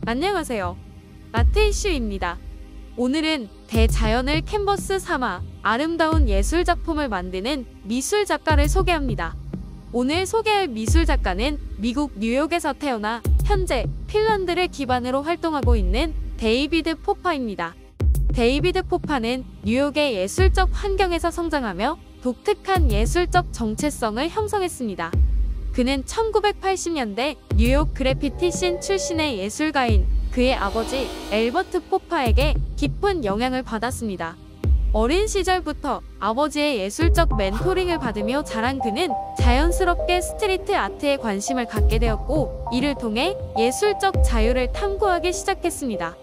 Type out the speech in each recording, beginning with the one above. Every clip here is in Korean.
안녕하세요. 아트이슈입니다. 오늘은 대자연을 캔버스 삼아 아름다운 예술 작품을 만드는 미술 작가를 소개합니다. 오늘 소개할 미술 작가는 미국 뉴욕에서 태어나 현재 핀란드를 기반으로 활동하고 있는 데이비드 포파입니다. 데이비드 포파는 뉴욕의 예술적 환경에서 성장하며 독특한 예술적 정체성을 형성했습니다. 그는 1980년대 뉴욕 그래피티 씬 출신의 예술가인 그의 아버지 엘버트 포파에게 깊은 영향을 받았습니다. 어린 시절부터 아버지의 예술적 멘토링을 받으며 자란 그는 자연스럽게 스트리트 아트에 관심을 갖게 되었고, 이를 통해 예술적 자유를 탐구하기 시작했습니다.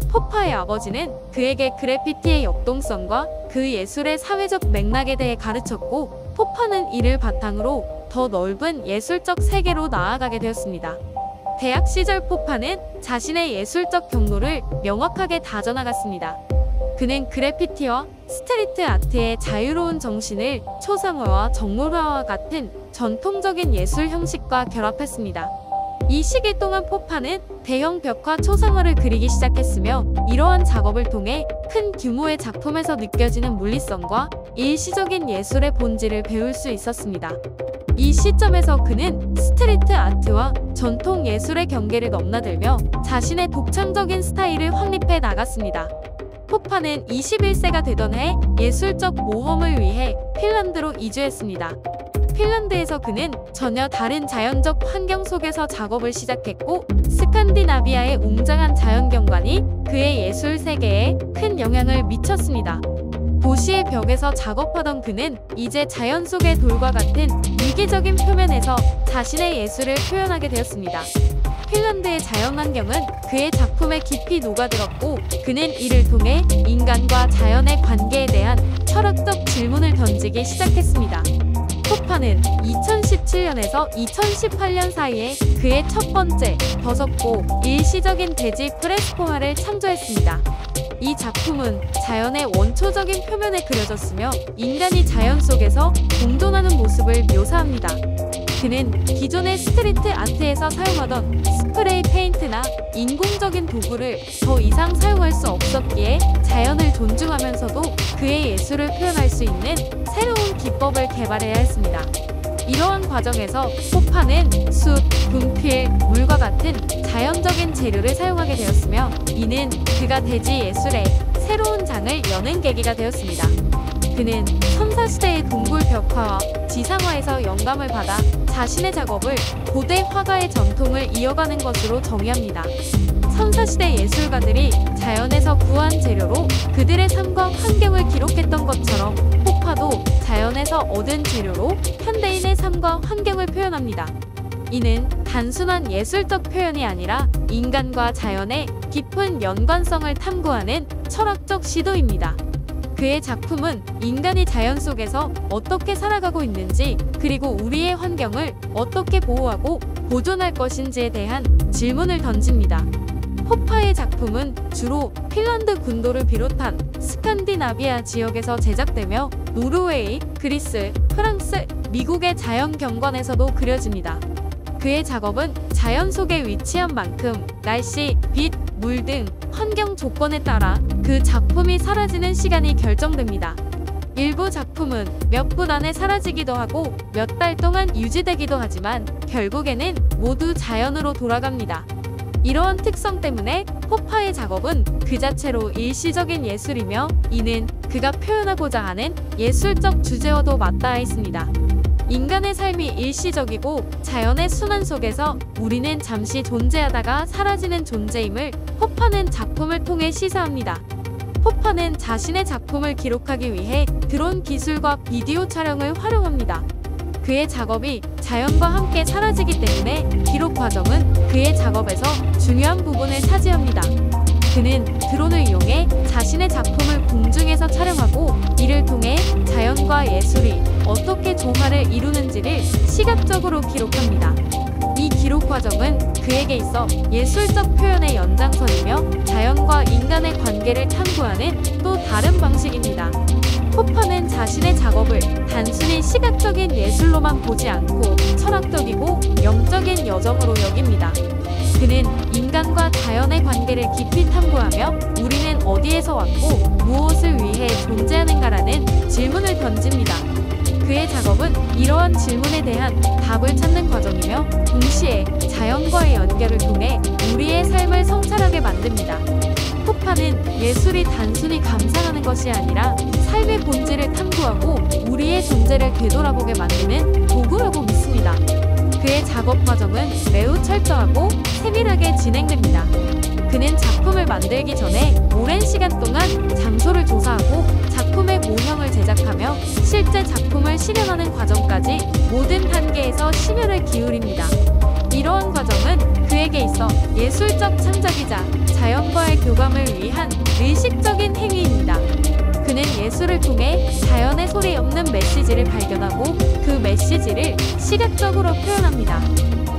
포파의 아버지는 그에게 그래피티의 역동성과 그 예술의 사회적 맥락에 대해 가르쳤고, 포파는 이를 바탕으로 더 넓은 예술적 세계로 나아가게 되었습니다. 대학 시절 포파는 자신의 예술적 경로를 명확하게 다져나갔습니다. 그는 그래피티와 스트리트 아트의 자유로운 정신을 초상화와 정물화와 같은 전통적인 예술 형식과 결합했습니다. 이 시기 동안 포파는 대형 벽화 초상화를 그리기 시작했으며, 이러한 작업을 통해 큰 규모의 작품에서 느껴지는 물리성과 일시적인 예술의 본질을 배울 수 있었습니다. 이 시점에서 그는 스트리트 아트와 전통 예술의 경계를 넘나들며 자신의 독창적인 스타일을 확립해 나갔습니다. 포파는 21세가 되던 해 예술적 모험을 위해 핀란드로 이주했습니다. 핀란드에서 그는 전혀 다른 자연적 환경 속에서 작업을 시작했고, 스칸디나비아의 웅장한 자연경관이 그의 예술 세계에 큰 영향을 미쳤습니다. 도시의 벽에서 작업하던 그는 이제 자연 속의 돌과 같은 이기적인 표면에서 자신의 예술을 표현하게 되었습니다. 핀란드의 자연환경은 그의 작품에 깊이 녹아들었고, 그는 이를 통해 인간과 자연의 관계에 대한 철학적 질문을 던지기 시작했습니다. 포파는 2017년에서 2018년 사이에 그의 첫 번째 더섭고 일시적인 대지 프레스포화를 창조했습니다. 이 작품은 자연의 원초적인 표면에 그려졌으며 인간이 자연 속에서 공존하는 모습을 묘사합니다. 그는 기존의 스트리트 아트에서 사용하던 스프레이 페인트나 인공적인 도구를 더 이상 사용할 수 없었기에 자연을 존중하면서도 그의 예술을 표현할 수 있는 새로운 기법을 개발해야 했습니다. 이러한 과정에서 포파는 숲, 분필, 물과 같은 자연적인 재료를 사용하게 되었으며, 이는 그가 대지 예술의 새로운 장을 여는 계기가 되었습니다. 그는 선사시대의 동굴 벽화와 지상화에서 영감을 받아 자신의 작업을 고대 화가의 전통을 이어가는 것으로 정의합니다. 선사시대 예술가들이 자연에서 구한 재료로 그들의 삶과 환경을 기록했던 것처럼 포파도 자연에서 얻은 재료로 현대인의 삶과 환경을 표현합니다. 이는 단순한 예술적 표현이 아니라 인간과 자연의 깊은 연관성을 탐구하는 철학적 시도입니다. 그의 작품은 인간이 자연 속에서 어떻게 살아가고 있는지, 그리고 우리의 환경을 어떻게 보호하고 보존할 것인지에 대한 질문을 던집니다. 포파의 작품은 주로 핀란드 군도를 비롯한 스칸디나비아 지역에서 제작되며 노르웨이, 그리스, 프랑스, 미국의 자연 경관에서도 그려집니다. 그의 작업은 자연 속에 위치한 만큼 날씨, 빛, 물 등 환경 조건에 따라 그 작품이 사라지는 시간이 결정됩니다. 일부 작품은 몇 분 안에 사라지기도 하고 몇 달 동안 유지되기도 하지만 결국에는 모두 자연으로 돌아갑니다. 이러한 특성 때문에 포파의 작업은 그 자체로 일시적인 예술이며, 이는 그가 표현하고자 하는 예술적 주제와도 맞닿아 있습니다. 인간의 삶이 일시적이고 자연의 순환 속에서 우리는 잠시 존재하다가 사라지는 존재임을 포파는 작품을 통해 시사합니다. 포파는 자신의 작품을 기록하기 위해 드론 기술과 비디오 촬영을 활용합니다. 그의 작업이 자연과 함께 사라지기 때문에 기록 과정은 그의 작업에서 중요한 부분을 차지합니다. 그는 드론을 이용해 자신의 작품을 공중에서 촬영하고, 이를 통해 자연과 예술이 어떻게 조화를 이루는지를 시각적으로 기록합니다. 이 기록 과정은 그에게 있어 예술적 표현의 연장선이며 자연과 인간의 관계를 탐구하는 또 다른 방식입니다. 포파는 자신의 작업을 단순히 시각적인 예술로만 보지 않고 철학적이고 영적인 여정으로 여깁니다. 그는 인간 인간과 자연의 관계를 깊이 탐구하며 우리는 어디에서 왔고 무엇을 위해 존재하는가라는 질문을 던집니다. 그의 작업은 이러한 질문에 대한 답을 찾는 과정이며 동시에 자연과의 연결을 통해 우리의 삶을 성찰하게 만듭니다. 호파는 예술이 단순히 감상하는 것이 아니라 삶의 본질을 탐구하고 우리의 존재를 되돌아보게 만드는 도구라고 믿습니다. 그의 작업 과정은 매우 철저하고 세밀하게 진행됩니다. 그는 작품을 만들기 전에 오랜 시간 동안 장소를 조사하고 작품의 모형을 제작하며 실제 작품을 실현하는 과정까지 모든 단계에서 심혈을 기울입니다. 이러한 과정은 그에게 있어 예술적 창작이자 자연과의 교감을 위한 의식적인 행위입니다. 그는 예술을 통해 자연의 소리 없는 메시지를 발견하고 그 메시지를 시각적으로 표현합니다.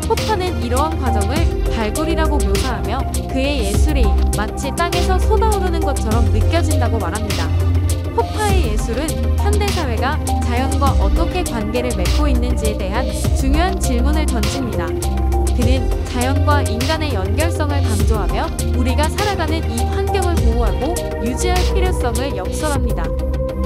호파는 이러한 과정을 발굴이라고 묘사하며 그의 예술이 마치 땅에서 솟아오르는 것처럼 느껴진다고 말합니다. 호파의 예술은 현대사회가 자연과 어떻게 관계를 맺고 있는지에 대한 중요한 질문을 던집니다. 그는 자연과 인간의 연결성을 강조하며 우리가 살아가는 이 환경을 보호하고 유지할 필요성을 역설합니다.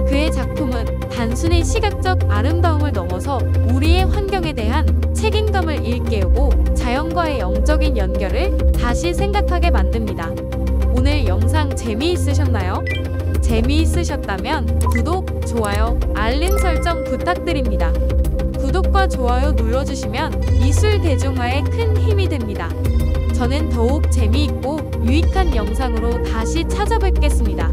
그의 작품은 단순히 시각적 아름다움을 넘어서 우리의 환경에 대한 책임감을 일깨우고 자연과의 영적인 연결을 다시 생각하게 만듭니다. 오늘 영상 재미있으셨나요? 재미있으셨다면 구독, 좋아요, 알림 설정 부탁드립니다. 구독과 좋아요 눌러주시면 미술 대중화에 큰 힘이 됩니다. 저는 더욱 재미있고 유익한 영상으로 다시 찾아뵙겠습니다.